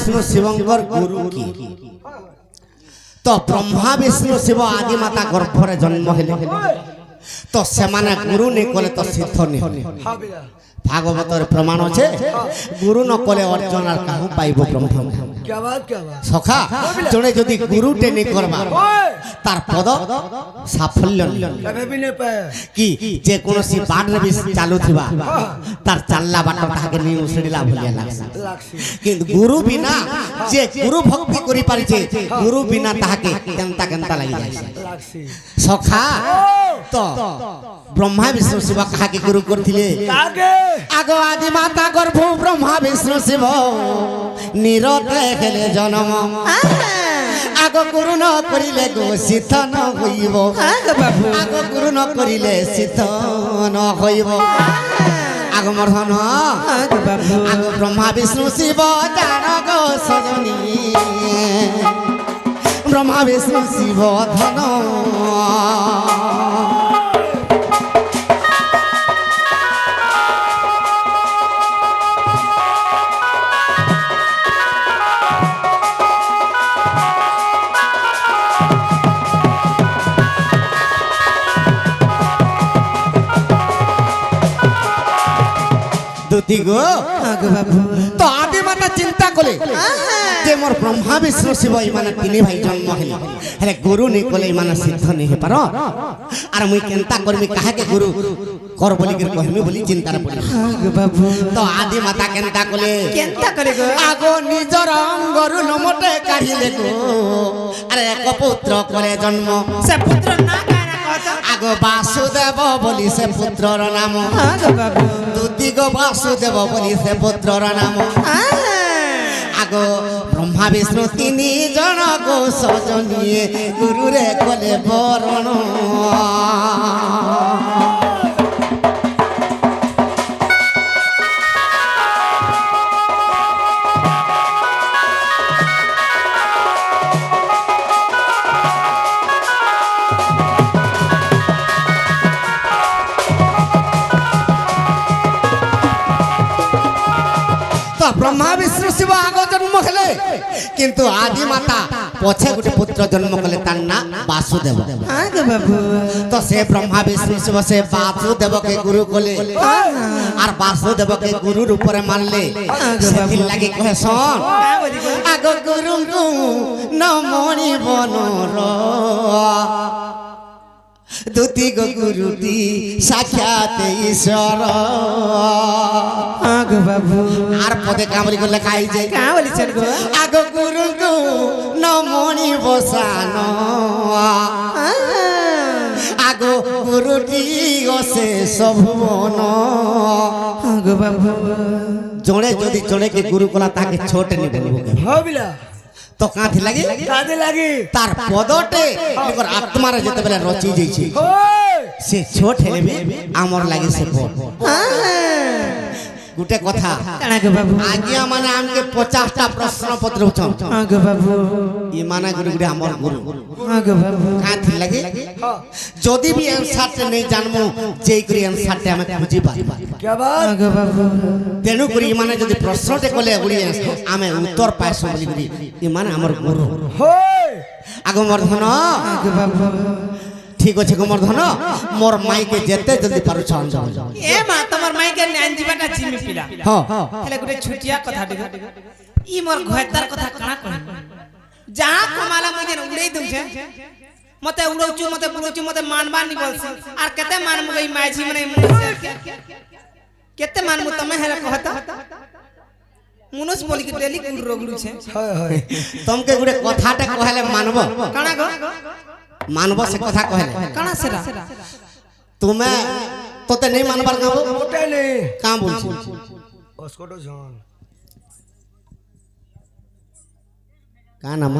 विष्णु शिवंकर गुरु की तो ब्रह्मा विष्णु शिव आदि माता गर्भरे जन्म हेले तो से माने गुरु नहीं कले तो सिद्ध नहीं भागवत प्रमाण अच्छे गुरु न कले अर्जुन और कहूँ पाइब ब्रह्म क्या बात सखा जड़े जदि गुरु टे नहीं करबा तार पद साफल्य कि जे कोनोसी बाट रे भी चालू थिबा तार चलला बाट ताके नहीं उसड़िला भलिया लागसा किंतु गुरु बिना जे गुरु भक्ति करि पारि छे गुरु बिना ताके केनता केनता लागि जाय सखा तो ब्रह्मा विष्णु शिव कहा के गुरु करथिले आगो आदि माता गर्भ ब्रह्मा विष्णु शिव निरते हेले जन्म आगो गुरु न करिले गो सिद्ध न होइबो आगो गुरु न करिले सिद्ध न होइबो आगो मर्धन आगो ब्रह्मा विष्णु शिव जान गो सजनी ब्रह्मा विष्णु शिव धन तो आदि माता चिंता कले जे मोर ब्रह्मा विष्णु शिव इमाने तीन भाई जन्म हेले हेले गुरु नहीं कले इमाने सिद्ध नहीं हे पारो आर मुई केनता करमी काहे के गुरु कर बोली के कहमी बोली चिंता रे पड़ी तो आदि माता केनता करे गो आगो निजर अंगरु नमटे काढिले गो अरे एक पुत्र करे जन्म से पुत्र ना आगो वासुदेव बोली से पुत्रर नाम दूती गो वासुदेव बोली से पुत्रर नाम आगो ब्रह्मा विष्णु तीन जन गो सजनिए गुरु रे कले बरण ब्रह्मा विष्णु शिव आगो जन्म हेले किंतु आदि माता पछे गोटे पुत्र जन्म कले तार ना वासुदेव तो से ब्रह्मा विष्णु शिव से वासुदेव के गुरु कले और वासुदेव के गुरु रूप रे मानले सेति लागि कहे सन आगो गुरु को न मणि बनर दूती गो गुरु दी साक्षात ईश्वर आगो बाबू आर पदे कामली को लिखाई जाय का बोली छन गो आगो गुरु को न मणि बसान आगो गुरु दी ओसे सबवन आगो बाबू जोड़े जदी जोड़े के गुरु कोला ताके छोट नि बोलबो हो बिला तो काथी लागी तार पदटे निकर आत्मा रे जते बेले रची जाई छी से छोट हेले भी आमर लागी से बड़ गुटे कथा काना बाबू आज्ञा माने हमके 50 टा प्रश्न पत्र उठन आगे बाबू ई माने गुरु गुरु हमर गुरु आगे बाबू काथी लागी जदी भी आंसर से नहीं जानमु जेई करी आंसर ते हम बुझी पाबा क्या बात आगे बाबू तेनु करी माने जदी प्रश्नटे कले गुडी आमे उत्तर पाइसो बोली गुडी ई माने हमर गुरु होय आगो मर्धन आगे बाबू ठीक अछि गोमर्धन मोर माई के जेते जल्दी पारु छन जाओ ए मा तमर माई के न्यान जीवाटा चिमी पिला हां हेले गुटे छुटिया कथा दिगो ई मोर घयतार कथा काना कहि जहां कमाला मजे उड़ै दउ छे मते उड़ौचू मते पुरोचू मते मानबा नि बोलसी आर केते मानमु गई माईजी मने केते मानमु तमे हेले कहता मुनुस बोली के डेली कुल रोगलु छे हाय हाय तमके गुटे कथाटे कहले मानबो काना गो मानव से कथा कहले काना सेरा तुम्हें तोते नहीं मानबार गाबो मोटे नहीं का बोलछ ओस्कोटो जन का नाम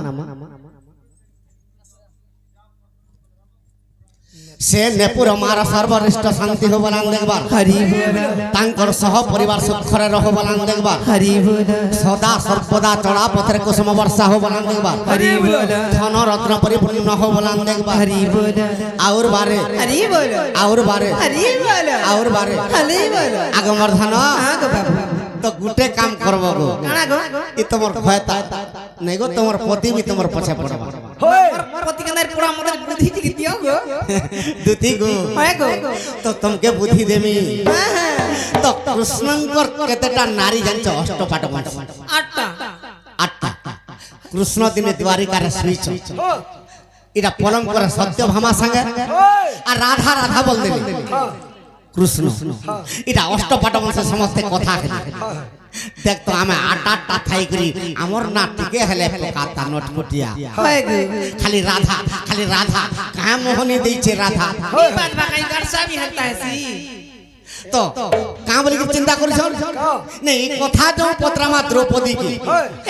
से नेपुर हमारा सर्वश्रेष्ठ शांति हो बलान देखबार हरि बोल तांकर सह परिवार सुखरे रहो बलान देखबार हरि बोल सदा सर्वदा चढ़ा पथरे कुसुम वर्षा हो बलान देखबार हरि बोल धन रत्न परिपूर्ण हो बलान देखबार हरि बोल और बारे हरि बोल और बारे हरि बोल और बारे हरि बोल आगमर्धन তো গুটে কাম করব গো ই তোমার ভয়তা নাই গো তোমার পতি বি তোমার পছে পড়বা होय पति के अंदर पूरा मतलब बुद्धि की दियो गो দুতি গো होय गो তো তোমাকে বুদ্ধি দেমি তো কৃষ্ণঙ্কর কেতেটা নারী জানছ অষ্টপাট आठटा আটটা কৃষ্ণ দিনে দ্বারিকারে শুইছ এটা পলম করে সত্যভামা সঙ্গে আর রাধা রাধা বল দেবে কৃষ্ণ এটা অষ্টপাট বংশের সমস্ত কথা দেখ তো আমি আটটা থাই করি আমার না টিকে হেলে কাতা নটকটিয়া होय गो খালি রাধা কায়া মোহনী দিয়েছে রাধা ई बात बा कहीं गर्सा भी हलता है सी তো কাঁ বলি কি চিন্তা করিছ নেই এই কথা जो पत्रमा द्रौपदी की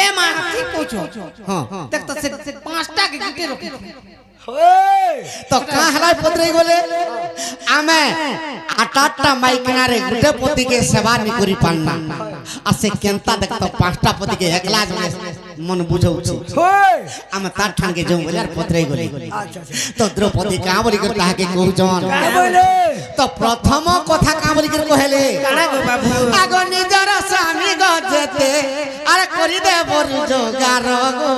ए मां ठीक पूछो हां देख तो से पांचटा के गुटे रोके তো কাঁ হেলাই পত্রই গলে আমি আটটা মাইকনারে গুটে পতিকে সেবা নি করি পান্না আর সে কেনতা দেখ তো পাঁচটা পতিকে একলা জনে মন বুঝাউছি আমি তার ঠাঙ্গে যাও বলে আর পত্রই গলে তো দ্রৌপদী কাঁ বলি করে তাহাকে কহুজন তো প্রথম কথা কাঁ বলি করে কহেলে काना गो बाबू আগ নিজর স্বামী গজেতে আর করি দে বরু জোগার গো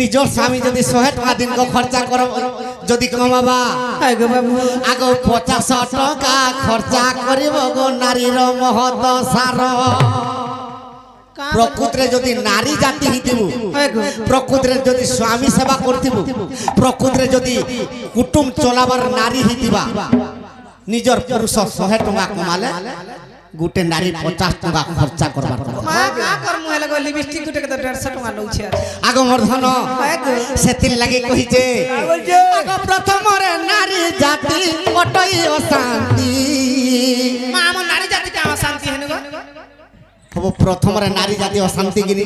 নিজর স্বামী যদি 100 টাকা দিন কো খরচা কর যদি কমাবা होय गो बाबू আগ 50 টাকা খরচা করিব গো নারীর মহৎ সার প্রকৃতরে যদি নারী জাতি হিতিবু होय गो প্রকৃতরে যদি স্বামী সেবা করতিবু প্রকৃতরে যদি কুটুম চলাবার নারী হিতিবা নিজর পুরুষ 100 টাকা কমালে গুটে নারী 50 টাকা খরচা করবার কথা मां का कर मुहे लगो लिपस्टिक गुटे के तो 150 टका नौ छे আগ মর্ধন होय गो সেতির লাগি কহিছে আগ প্রথমরে নারী জাতি কটই অশান্তি मां हम नारी जाति का शांति है गो হবো প্রথমরে নারী জাতি অশান্তি গিনি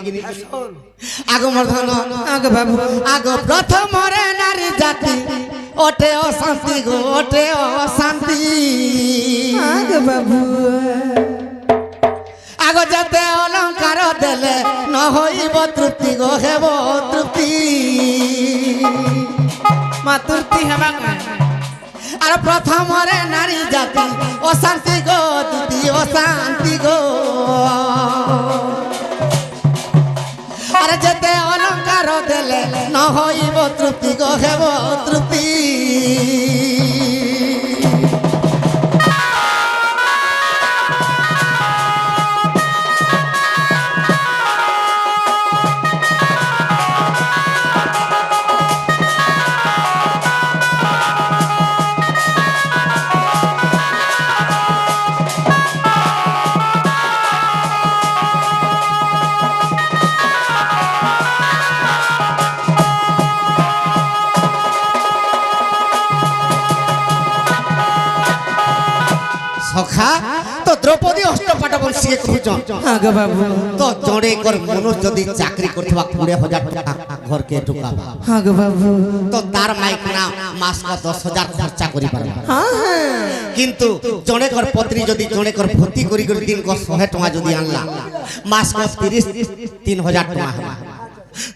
আগ মর্ধন आगो बाबू আগ প্রথমরে নারী জাতি ওঠে অশান্তি গো ওঠে অশান্তি आगो बाबू আগ যাতে অলঙ্কার দেলে ন হইব তৃপ্তি গো হেব তৃপ্তি मातुर्ती हवा का আর প্রথমরে নারী জাতি অশান্তি গো দিদি অশান্তি গো আর যেতে অলঙ্কার দেলে ন হইব তৃপ্তি গো হেব তৃপ্তি সখা তো দ্রৌপদী অষ্টপাট বংশীকে কহুছন आगो बाबू তো জড়ে কর মনুষ যদি চাকরি করথবা 20,000 টাকা ঘরকে ঢুকাবা आगो बाबू তো তার মাইক না মাস কা 10,000 খরচা করি পারবা हां কিন্তু জড়ে কর পত্নী যদি জড়ে কর ভর্তি করি করি দিন কো 100 টাকা যদি আনলা মাস কো 3,000 টাকা হবা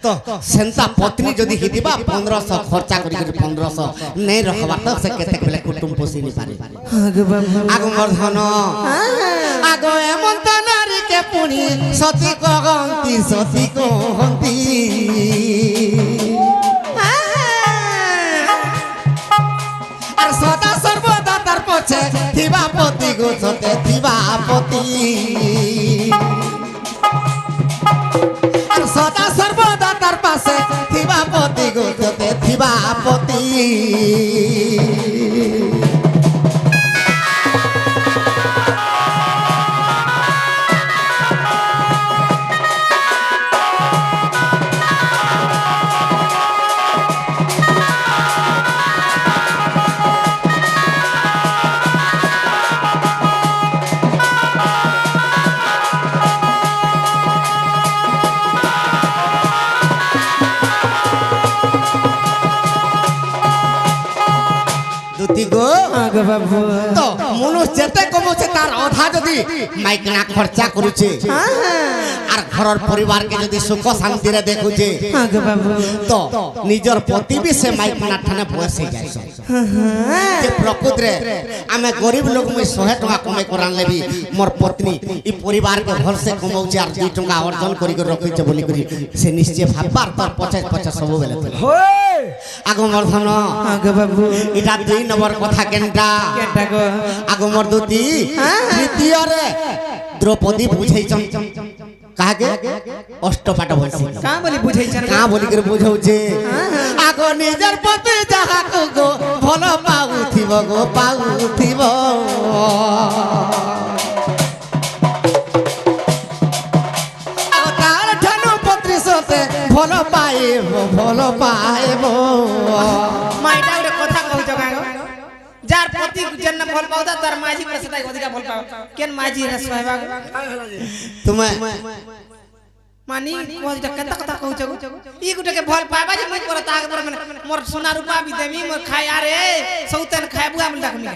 তো সেন্তা পত্নী যদি হিদিবা 1500 খরচা করি করি 1500 নেই রখবা তো সে কেতে বেলে কুটুম পোষি নি পারে आगो बाबू আগ মর্ধন আগ এমন তো নারীকে পুনি সতী কহন্তি আর সদা সর্বদা তার পছে থিবা পতি গো সতে থিবা পতি আর সদা সর্বদা তার পাশে থিবা পতি গো সতে থিবা পতি দুতি গো आगो बाबू তো মনুষ যেতে কমছে তার অধা যদি মাইকনা খরচা করুছে আর ঘরের পরিবারকে যদি সুখ শান্তিরে দেখুছে হ্যাঁ গো বাবু তো নিজের পতি বি সে মাইকনা ঠানে বসে যায় যে প্রকৃতরে আমি গরিব লোক মুই 100 টাকা কমাই করান লেবি মোর পত্নী ই পরিবারকে ভলসে কমাউছে আর 2 টাকা অর্জন করি রখিছে বলি করি সে নিশ্চয় ভাববার তোর পছাই পছাই সব বেলে আগমর ধন আগে বাবু এটা 2 নম্বর কথা কেনটা কেটা গো আগমর দুতি তৃতীয় রে দ্রৌপদী বুঝাইছন কাকে অষ্টপাঠ বলছি কা বলি বুঝাইছন কা বলি করে বুঝাউছে আগ নিজের পতি যাহা গো ভাল পাউথিব গো পাউথিব তার ঠানু পত্রী সতে ভাল পাইব ভাল পাইব মাইটা ওরে কথা কইছ কা গো যার প্রতি জন্য ফল পাও তার মাঝি করে সেটাই অধিকা ফল পাও কেন মাঝি রে সহায়বা তুমি মানি কোজটা কেতা কথা কইছ গো ই গুটেকে ফল পাবা যে মই করে তাকে পরে মানে মোর সোনা রূপা বি দেমি মই খাই আরে সৌতেন খাইবু আমি ডাকমি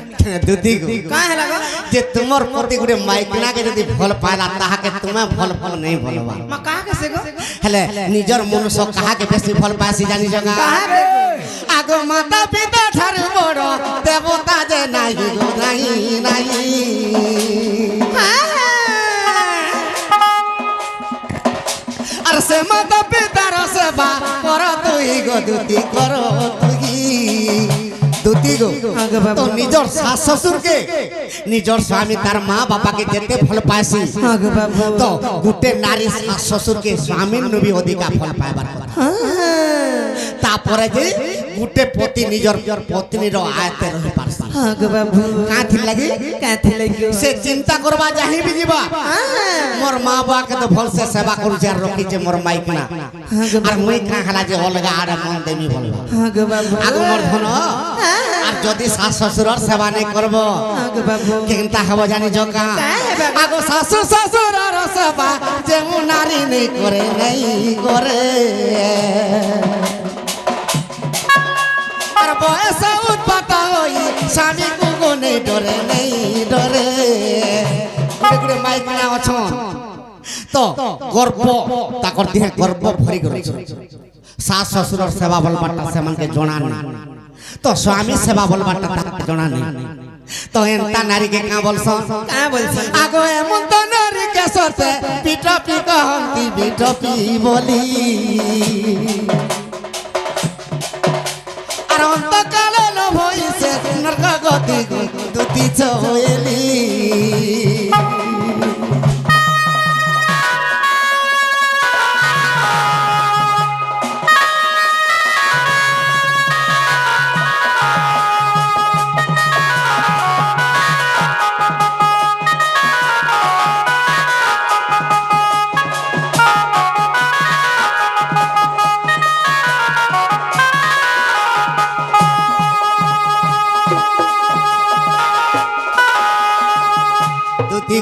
দুতি কা হেলা গো যে তোমার প্রতি গুড়ে মাইকনা কে যদি ফল পাইলা তাহাকে তুমি ফল ফল নাই ভলবা মা কাহা কে সে গো হেলে নিজর মনুষ্য কাহাকে বেশি ফল পাইছি জানি জগা আগ মাতা পিতা ঠার বড় দেবতা যে নাই গো নাই নাই আর সে মাতা পিতার সেবা কর তুই গো দুতি কর তুই দুতি গো তো নিজর শাশ শ্বশুরকে নিজর স্বামী তার মা বাবাকে যেতে ফল পাইছি আগে বাবু তো গুটে নারী শাশ শ্বশুরকে স্বামীর নবী অধিকা ফল পাইবার কথা তারপরে যে গুটে পতি নিজর পত্নীর আয়তে রহি পারছি আগে বাবু কাথি লাগি সে চিন্তা করবা যাহি বি ଯିବା মোর মা বাবাকে তো ভলসে সেবা করুছে আর রখিছে মোর মাইকনা আর মুই কা খালা যে অলগা আড়ে মন দেমি বলবা আগে বাবু আগে মোর ধন আর যদি শাশ শ্বশুরর সেবা নাই করব আগে বাবু কেনতা হব জানি জকা আগো শাশু শ্বশুরর সেবা যে নারী নেই করে নেই করে আর বয়স উৎপাত হই স্বামী কুকু নেই ডরে নেই ডরে গুড়ে মাইকনা অছন তো গর্ব তাকর দেহে গর্ব ভরি গরছে শাশ শ্বশুরর সেবা বলবাটা সেমানকে জনা নাই তো স্বামী সেবা বলবাটা তাকে জনা নাই তো এন্তা নারীকে কা বলছন কা বলছন আগো এমন তো নারীকে সতে পিটপি কহন্তি পিটপি বলি আর অন্তকালে লোভ হইছে নরক গতি দুতি চয়েলি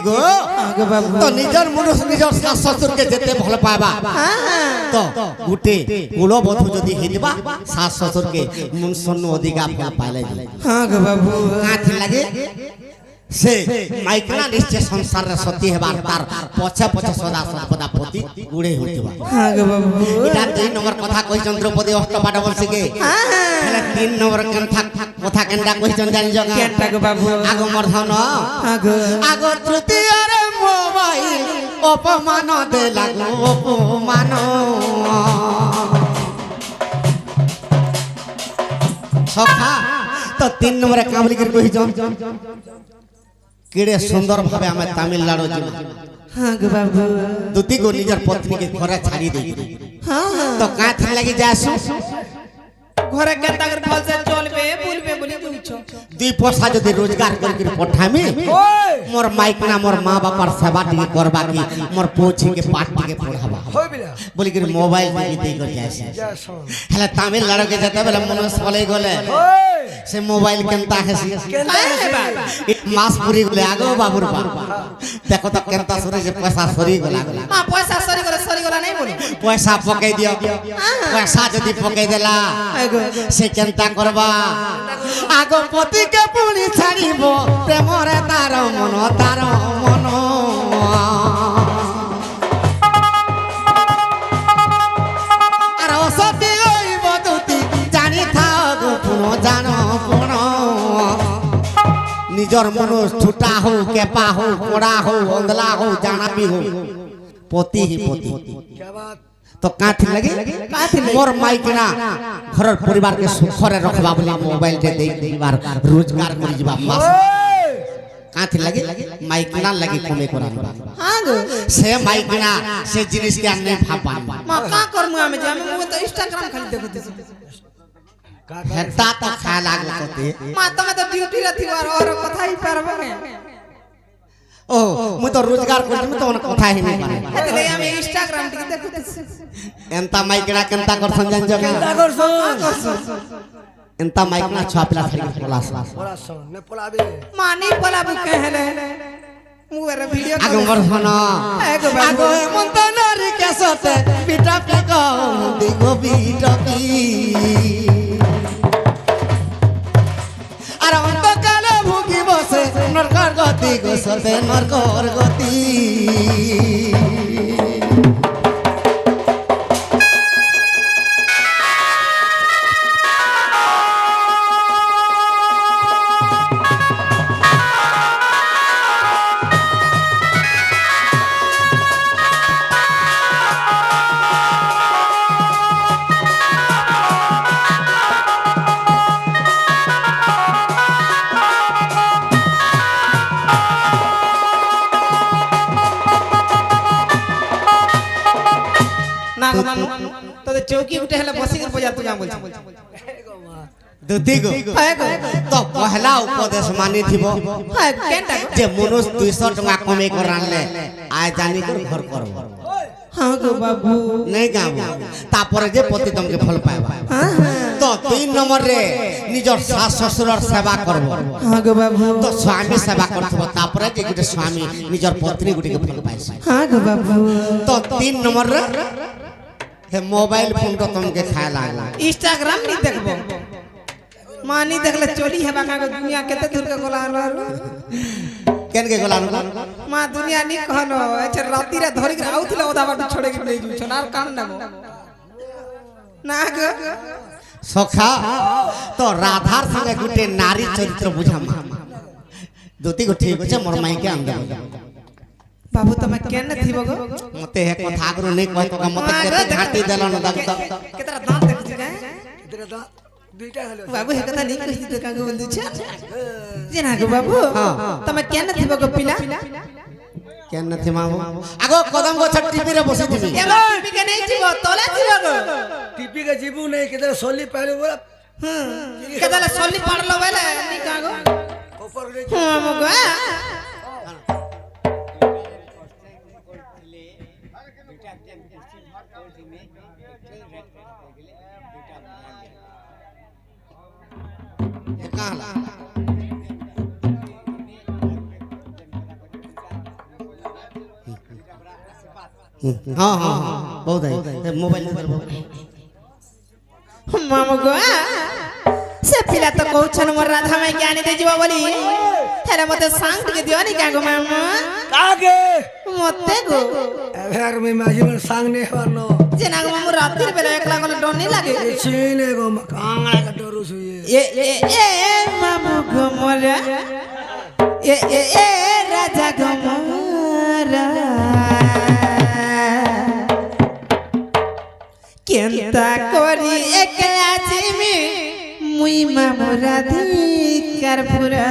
গো আগে বাবু তো নিজর মনুষ্য নিজর শাশ শ্বশুরকে যেতে ভাল পাইবা তো গুটে কুলবধূ যদি হিলবা শাশ শ্বশুরকে মনুষ্য অধিকা ফল পাইলে আগে বাবু কাথি লাগে সে মাইকনা নিশ্চয় সংসারের সতী হেবার তার পছে পছে সদা সর্বদা পতি গুড়ে হইবা আগে বাবু এটা 2 নম্বর কথা কই চন্দ্রপতি অষ্টপাঠ বলছিকে তাহলে 3 নম্বর কথা কেনটা কইছন জানি জগা কেনটা গো বাবু আগমর ধন আগে আগ তৃতীয় রে মোবাইল অপমান দে লাগো অপমান সখা তো 3 নম্বরে কামলি করে কইছন কেড়ে সুন্দর ভাবে আমি তামিলনাড়ু যাব আগে বাবু দুতি গো নিজের পত্নীকে ঘরে ছাড়ি দেই হ্যাঁ তো কাথা লাগি যাসু ঘরে কেনতা করে ফলসে চলবে বলবে বলি কইছ 2 পয়সা যদি রোজগার করি পঠামি মোর মাইকনা মোর মা বাবার সেবা টিকে করবা কি মোর পোছিকে পাঠ টিকে পড়াবা বলি কি মোবাইল টিকে দেই করে যাইছে হেলা তামিলনাড়ুকে যেতে বেলা মনস বলে গলে সে মোবাইল কেনতা হেসি মাস পুরি গলে আগো বাবুর বা দেখো তো কেনতা সরে যে পয়সা সরি গলা মা পয়সা সরি গলা নাই বলি পয়সা পকাই দিও পয়সা যদি পকাই দেলা সে কেনতা করবা আগো পতিকে পুনি ছাড়িব প্রেমরে তার মন নিজর মনুষ ছুটা হো কেপা হো কোড়া হো অন্ধলা হো জানাবি হো পতি হি পতি তো কাথি লাগে মোর মাইকিনা ঘরের পরিবারকে সুখরে রাখবা বলি মোবাইল তে দেই দিবার রোজগার করি যাবা মাস কাথি লাগে মাইকিনা লাগি কমে করা हां गो সে মাইকিনা সে জিনিস কে আমি ভাবান मा का करमु আমি যে আমি তো इंस्टाग्राम खाली देखते হেতা তো খা লাগো তোতে मा तमे तो ड्यूटी रे थिबार और কথা ही পারবে ও মু তো রোজগার করি মু তো কথা হি নাই পারে এতলে আমি इंस्टाग्राम টিকে দেখতে এন্তা মাইকিনা কেনতা করছন জানছ কেনতা করছন এন্তা মাইকিনা ছয়া পিলা ছাড়ি পলাস নে পলাবে মানি পলাবু কহেলে মু এর ভিডিও আগো বরছন আগো মন্ত নারী কেসতে পিটা পিক দিগো বিটপি আর অন্তকালে ভুগি বসে নরকর গতি গোসতে নরকর গতি না গো মামু তো চৌকি উঠে হেলে বসি করে বজা তুই বলছ দুদি গো তো পহলা উপদেশ মানি থিব হ্যাঁ কেনটা যে মনুষ্য 200 টাকা কমে করে আনলে আয় জানি করে ঘর করব हां गो बाबू নাই গাবো তারপরে যে পতি তোমাকে ফল পাইবা हां তো 3 নম্বর রে নিজর শাশ শ্বশুরর সেবা করব हां गो बाबू তো স্বামী সেবা করব তারপরে যে গুটে স্বামী নিজর পত্নী গুটিকে ফল পাইছে हां गो बाबू তো 3 নম্বর রে হে মোবাইল ফোন তো তোমাকে খায় লাগলা इंस्टाग्राम नहीं देखबो मानी देखले चोरी हेबा का दुनिया केते दूर के गोला কেন কে গলা मा दुनिया नहीं कहनो अच्छा राती रे धरि के आउथिले ओदा बाटू छोड़े के नहीं जुछ नार कान नागो ना गो সখা তো রাধার সঙ্গে গুটে নারী চরিত্র বুঝাম দুটি গো ঠিক আছে মোর মাইকে আন দেব बाबू तमे केन थिबो गो मते हे कथा आगरो नै कहत का मते केते घाटी देलन दग दग केतरा दांत देखि का इतरे दा दुईटा हलो बाबू हे कथा नहीं कहि तो कागो बंधु छ जेना गो बाबू तमे केन थिबो गो पिला केन नथि मामू आगो कदम गो टीवी रे बसि दिबी एलो टीवी के नहीं थिबो तोला थिबो गो टीपी के जीबू नहीं किधर सोली पहले बोला केतला सोली पड़लो बेले नहीं कागो ऊपर ले हां मगो काला हां हां बहुत है मोबाइल नंबर मामू गो से पिला तो कहछन मोर राधा में ज्ञानी दे जीवा बोली हेले मते सांग के दियो नी का गो मामू कागे मते गो यार मैं माजी में सांग नहीं हवनो जेना गो मामू रात रे बेला एकला गले डर नहीं लागे चीने गो कांगड़ा का डरू सुई ए मामू गो मोरा ए राजा गो मोरा केनता कोरी एकला जिमी मुई मामू राधिकार पुरा